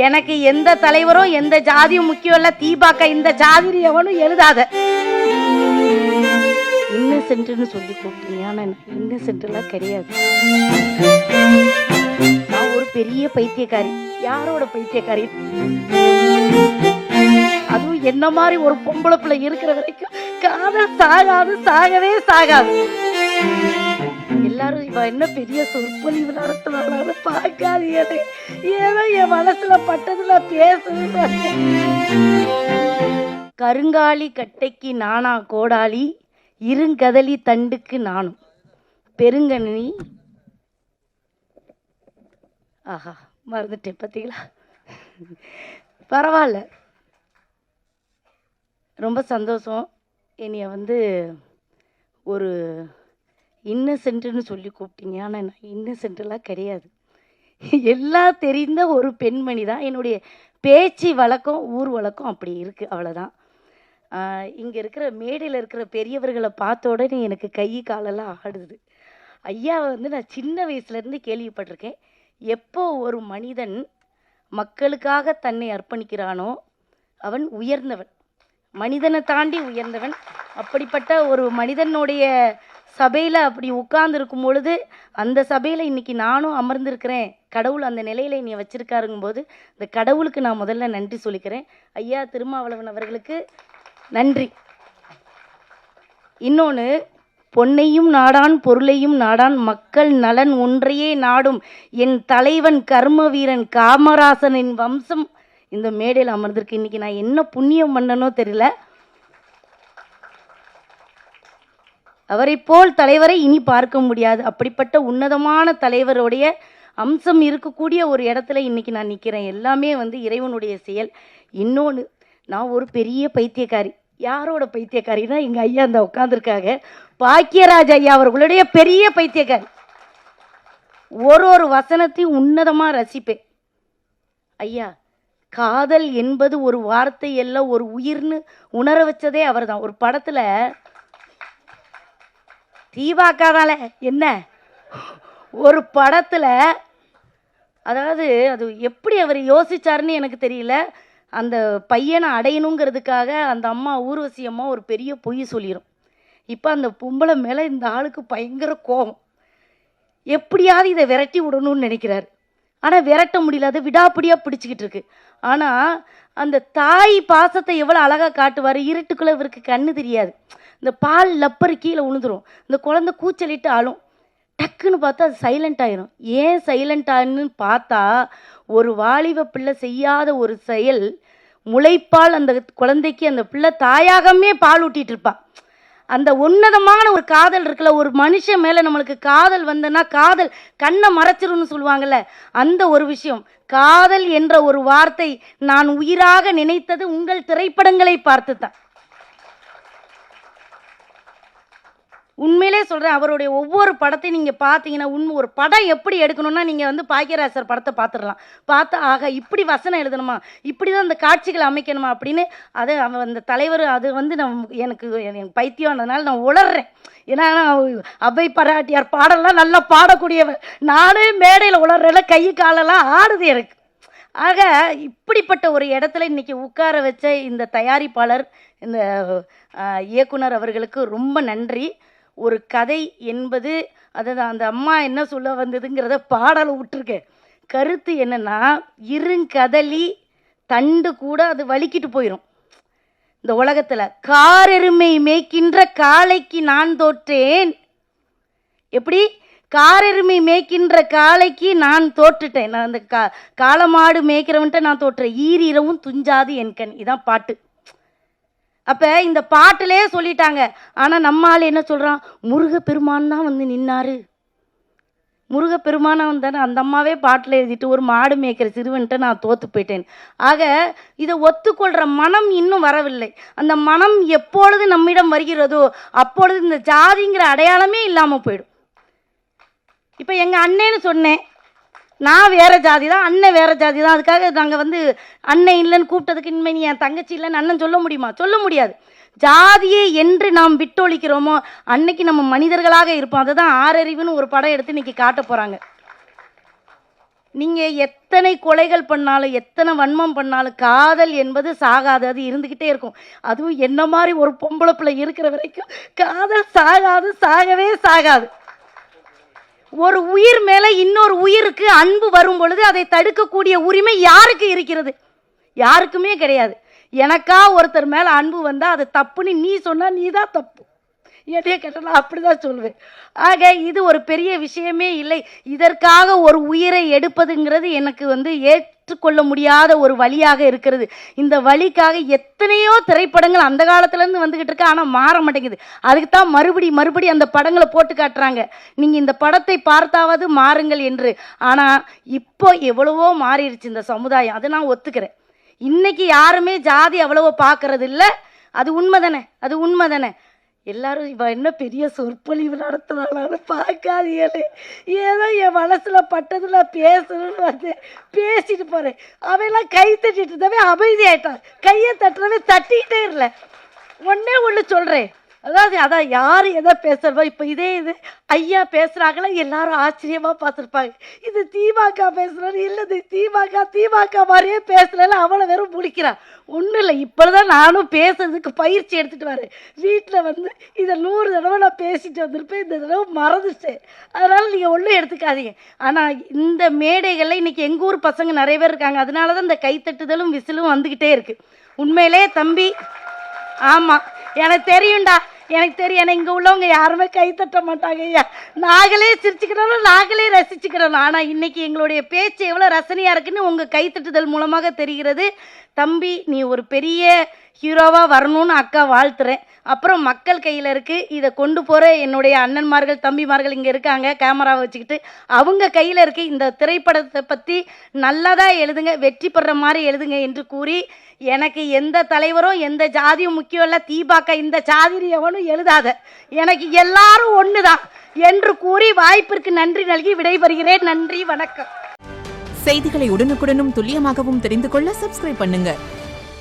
எனக்கு எந்த தலைவரும் எந்த ஜாதியும் முக்கியம் இல்ல. தீபாக்க இந்த ஜாதி எவனும் எழுதாத. இன்னசென்ட்னு சொல்லி கூப்பிட்டீங்க. ஆனா இன்னசென்ட் எல்லாம் கிடையாது. நான் ஒரு பெரிய பைத்தியக்காரி. யாரோட பைத்தியக்காரி? அதுவும் என்ன மாதிரி ஒரு பொம்பளை பிள்ளை இருக்கிற வரைக்கும் காதல் சாகாது, சாகவே சாகாது. எல்லாரும் இவ என்ன பெரிய சொற்பொழிவு நடத்தினால பார்க்காது. ஏதோ என் மனசுல பட்டதுல பேசுது. கருங்காலி கட்டைக்கு நானா கோடாலி, இருங்கதலி தண்டுக்கு நானும் பெருங்கனி. ஆஹா, மறந்துட்டேன் பார்த்தீங்களா? பரவாயில்ல, ரொம்ப சந்தோஷம். என்னைய ஒரு இன்னசென்ட்னு சொல்லி கூப்பிட்டீங்க. ஆனால் நான் இன்னசென்ட்லாம் கிடையாது. எல்லாம் தெரிந்த ஒரு பெண்மணி தான். என்னுடைய பேச்சு வழக்கம், ஊர் வழக்கம் அப்படி இருக்குது, அவ்வளோதான். இங்கே இருக்கிற மேடையில் இருக்கிற பெரியவர்களை பார்த்த உடனே எனக்கு கை காலெல்லாம் ஆடுது. ஐயாவை நான் சின்ன வயசுலேருந்து கேள்விப்பட்டிருக்கேன். எப்போ ஒரு மனிதன் மக்களுக்காக தன்னை அர்ப்பணிக்கிறானோ அவன் உயர்ந்தவன், மனிதனை தாண்டி உயர்ந்தவன். அப்படிப்பட்ட ஒரு மனிதனுடைய சபையில் அப்படி உட்கார்ந்துருக்கும் பொழுது, அந்த சபையில் இன்றைக்கி நானும் அமர்ந்திருக்கிறேன். கடவுள் அந்த நிலையில் என்னை வச்சுருக்காருங்கும் போது இந்த கடவுளுக்கு நான் முதல்ல நன்றி சொல்லிக்கிறேன். ஐயா திருமாவளவன் அவர்களுக்கு நன்றி. இன்னொன்று, பொன்னையும் நாடான் பொருளையும் நாடான், மக்கள் நலன் ஒன்றையே நாடும் என் தலைவன் கர்ம வீரன் காமராசனின் வம்சம் இந்த மேடையில் அமர்ந்திருக்கு. இன்றைக்கி நான் என்ன புண்ணியம் பண்ணனோ தெரியல. அவரை போல் தலைவரை இனி பார்க்க முடியாது. அப்படிப்பட்ட உன்னதமான தலைவருடைய அம்சம் இருக்கக்கூடிய ஒரு இடத்துல இன்றைக்கி நான் நிற்கிறேன். எல்லாமே இறைவனுடைய செயல். இன்னொன்று, நான் ஒரு பெரிய பைத்தியக்காரி. யாரோட பைத்தியக்காரினா எங்கள் ஐயா அந்த உட்காந்துருக்காங்க, பாக்கியராஜ் ஐயா அவர்களுடைய பெரிய பைத்தியக்காரி. ஒரு வசனத்தையும் உன்னதமாக ரசிப்பேன். ஐயா, காதல் என்பது ஒரு வார்த்தை அல்ல, ஒரு உயிர்னு உணர வச்சதே அவர் தான். ஒரு படத்தில் தீபாக்காதால என்ன ஒரு படத்தில், அதாவது அது எப்படி அவர் யோசிச்சாருன்னு எனக்கு தெரியல. அந்த பையனை அடையணுங்கிறதுக்காக அந்த அம்மா ஊர்வசி அம்மா ஒரு பெரிய பொய் சொல்லிடும். இப்போ அந்த பொம்பளை மேலே இந்த ஆளுக்கு பயங்கர கோபம். எப்படியாவது இதை விரட்டி விடணும்னு நினைக்கிறாரு. ஆனால் விரட்ட முடியல, அதை விடாப்பிடியாக பிடிச்சிக்கிட்டு இருக்கு. ஆனால் அந்த தாய் பாசத்தை எவ்வளோ அழகாக காட்டுவார். இருட்டுக்குள்ளே இவருக்கு கண்ணு தெரியாது. இந்த பால் லப்பரு கீழே விழுந்துடும். இந்த குழந்தை கூச்சலிட்டு ஆளும். டக்குன்னு பார்த்தா அது சைலண்ட் ஆயிரும். ஏன் சைலண்ட் ஆகுன்னு பார்த்தா, ஒரு வாலிப பிள்ளை செய்யாத ஒரு செயல், முளைப்பால் அந்த குழந்தைக்கு அந்த பிள்ளை தாயாகவே பால் ஊட்டிகிட்டு இருப்பா. அந்த உன்னதமான ஒரு காதல் இருக்குல்ல, ஒரு மனுஷன் மேலே நம்மளுக்கு காதல் வந்தனா காதல் கண்ணை மறைச்சிரும்னு சொல்லுவாங்கள்ல, அந்த ஒரு விஷயம். காதல் என்ற ஒரு வார்த்தை நான் உயிராக நினைத்தது உங்கள் திரைப்படங்களை பார்த்து தான். உண்மையிலே சொல்கிறேன், அவருடைய ஒவ்வொரு படத்தையும் நீங்கள் பார்த்தீங்கன்னா, ஒரு படம் எப்படி எடுக்கணும்னா நீங்கள் பாக்கியராஜ் சார் படத்தை பார்த்துடலாம். பார்த்தா ஆக இப்படி வசனம் எழுதணுமா, இப்படி தான் அந்த காட்சிகளை அமைக்கணுமா அப்படின்னு அதை அந்த தலைவர் அது எனக்கு பைத்தியம். அதனால நான் உளர்றேன். ஏன்னா அபை பராட்டியார் பாடலாம் நல்லா பாடக்கூடியவர். நானே மேடையில் உளர்றேல, கை காலெல்லாம் ஆடுது எனக்கு. ஆக இப்படிப்பட்ட ஒரு இடத்துல இன்றைக்கி உட்கார வச்ச இந்த தயாரிப்பாளர், இந்த இயக்குனர் அவர்களுக்கு ரொம்ப நன்றி. ஒரு கதை என்பது, அதாவது அந்த அம்மா என்ன சொல்ல வந்ததுங்கிறத பாடலை விட்டுருக்கேன். கருத்து என்னன்னா, இருங்கதலி தண்டு கூட அது வலிக்கிட்டு போயிடும். இந்த உலகத்தில் காரெருமை மேய்க்கின்ற காளைக்கு நான் தோற்றேன். எப்படி? காரெருமை மேய்க்கின்ற காளைக்கு நான் தோற்றுட்டேன். நான் அந்த காளமாடு மேய்க்கிறவன்ட்ட நான் தோற்றேன். ஈரிரவும் துஞ்சாது என் கண். இதான் பாட்டு. அப்போ இந்த பாட்டிலே சொல்லிட்டாங்க. ஆனால் நம்மால் என்ன சொல்கிறான், முருகப்பெருமான் தான் நின்னாரு. முருகப்பெருமானா வந்தானே அந்த அம்மாவே பாட்டில் எழுதிட்டு, ஒரு மாடு மேய்க்கிற சிறுவன்ட்ட நான் தோற்று போயிட்டேன். ஆக இதை ஒத்துக்கொள்கிற மனம் இன்னும் வரவில்லை. அந்த மனம் எப்பொழுது நம்மிடம் வருகிறதோ அப்பொழுது இந்த ஜாதிங்கிற அடையாளமே இல்லாமல் போயிடும். இப்போ எங்கள் அண்ணேன்னு சொன்னேன், நான் வேறு ஜாதி தான், அண்ணன் வேறு ஜாதி தான். அதுக்காக நாங்கள் அண்ணன் இல்லைன்னு கூப்பிட்டதுக்கு இனிமே நீ என் தங்கச்சி இல்லைன்னு அண்ணன் சொல்ல முடியுமா? சொல்ல முடியாது. ஜாதியை என்று நாம் விட்டொழிக்கிறோமோ அன்னைக்கு நம்ம மனிதர்களாக இருப்போம். அதுதான் ஆறறிவுன்னு ஒரு படம் எடுத்து இன்னைக்கு காட்ட போகிறாங்க. நீங்கள் எத்தனை கொலைகள் பண்ணாலும் எத்தனை வன்மம் பண்ணாலும் காதல் என்பது சாகாது, அது இருந்துக்கிட்டே இருக்கும். அதுவும் என்ன மாதிரி ஒரு பொம்பளை பிள்ளை இருக்கிற வரைக்கும் காதல் சாகாது, சாகவே சாகாது. ஒரு உயிர் மேலே இன்னொரு உயிருக்கு அன்பு வரும் பொழுது அதை தடுக்கக்கூடிய உரிமை யாருக்கு இருக்கிறது? யாருக்குமே கிடையாது. எனக்கா ஒருத்தர் மேலே அன்பு வந்தால் அது தப்புன்னு நீ சொன்னால் நீ தான் தப்பு. என்னைய கேட்டால் நான் அப்படி தான் சொல்லுவேன். ஆக இது ஒரு பெரிய விஷயமே இல்லை. இதற்காக ஒரு உயிரை எடுப்பதுங்கிறது எனக்கு ஏற்றுக்கொள்ள முடியாத ஒரு வழியாக இருக்கிறது. இந்த வழிக்காக எத்தனையோ திரைப்படங்கள் அந்த காலத்துலேருந்து வந்துக்கிட்டு இருக்கு, ஆனால் மாற மாட்டேங்குது. அதுக்கு தான் மறுபடி அந்த படங்களை போட்டு காட்டுறாங்க, நீங்கள் இந்த படத்தை பார்த்தாவது மாறுங்கள் என்று. ஆனால் இப்போ எவ்வளவோ மாறிடுச்சு இந்த சமுதாயம், அதை நான் ஒத்துக்கிறேன். இன்னைக்கு யாருமே ஜாதி அவ்வளவோ பார்க்கறது இல்லை. அது உண்மை தானே? எல்லாரும் இவ என்ன பெரிய சொற்பொழிவு நடத்துனாலும் பார்க்காதீங்களே, ஏதோ என் மனசில் பட்டதில் பேசணும்னு பேசிட்டு போகிறேன். அவெல்லாம் கை தட்டிட்டு இருந்தவே அமைதியாயிட்டான். கையை தட்டுறவே தட்டிக்கிட்டே இல்லை. ஒன்று சொல்கிறேன், அதான் யார் எதை பேசுகிறவோ இப்போ இது ஐயா பேசுகிறாங்களா எல்லாரும் ஆச்சரியமாக பார்த்துருப்பாங்க. இது திமுக பேசுகிறாரு, இல்லை திமுக மாதிரியே பேசல, அவளை வெறும் முழிக்கிறான். ஒன்றும் இல்லை, இப்போதான் நானும் பேசுறதுக்கு பயிற்சி எடுத்துகிட்டு வரேன். வீட்டில் இதை 100 தடவை நான் பேசிட்டு வந்திருப்பேன், இந்த தடவை மறந்துட்டேன். அதனால் நீங்கள் ஒன்றும் எடுத்துக்காதீங்க. ஆனால் இந்த மேடைகளில் இன்றைக்கி எங்கள் ஊர் பசங்க நிறைய பேர் இருக்காங்க, அதனால தான் இந்த கைத்தட்டுதலும் விசிலும் வந்துக்கிட்டே இருக்குது. உண்மையிலே தம்பி, ஆமாம் எனக்கு தெரியும்டா, எனக்கு தெரியும். ஏன்னா இங்கே உள்ளவங்க யாருமே கை தட்ட மாட்டாங்க ஐயா. நாங்களே சிரிச்சுக்கிடணும், நாங்களே ரசிச்சுக்கிடணும். ஆனால் இன்றைக்கி எங்களுடைய பேச்சு எவ்வளோ ரசனையாக இருக்குன்னு உங்கள் கைத்தட்டுதல் மூலமாக தெரிகிறது. தம்பி, நீ ஒரு பெரிய ஹீரோவாக வரணும்னு அக்கா வாழ்த்துறேன். அப்புறம் மக்கள் கையில் இருக்குது, இதை கொண்டு போகிற என்னுடைய அண்ணன்மார்கள் தம்பிமார்கள் இங்கே இருக்காங்க கேமராவை வச்சுக்கிட்டு, அவங்க கையில் இருக்குது. இந்த திரைப்படத்தை பற்றி நல்லதாக எழுதுங்க, வெற்றி பெற மாதிரி எழுதுங்க என்று கூறி, எனக்கு எந்த தலைவரும் எந்த ஜாதியும் முக்கியம் இல்லை, தீபாக்க இந்த ஜாதி எவனும் எழுதாத, எனக்கு எல்லாரும் ஒன்று தான் என்று கூறி வாய்ப்பிற்கு நன்றி நல்கி விடைபெறுகிறேன். நன்றி, வணக்கம். செய்திகளை உடனுக்குடனும் துல்லியமாகவும் தெரிந்து கொள்ள சப்ஸ்கிரைப் பண்ணுங்க.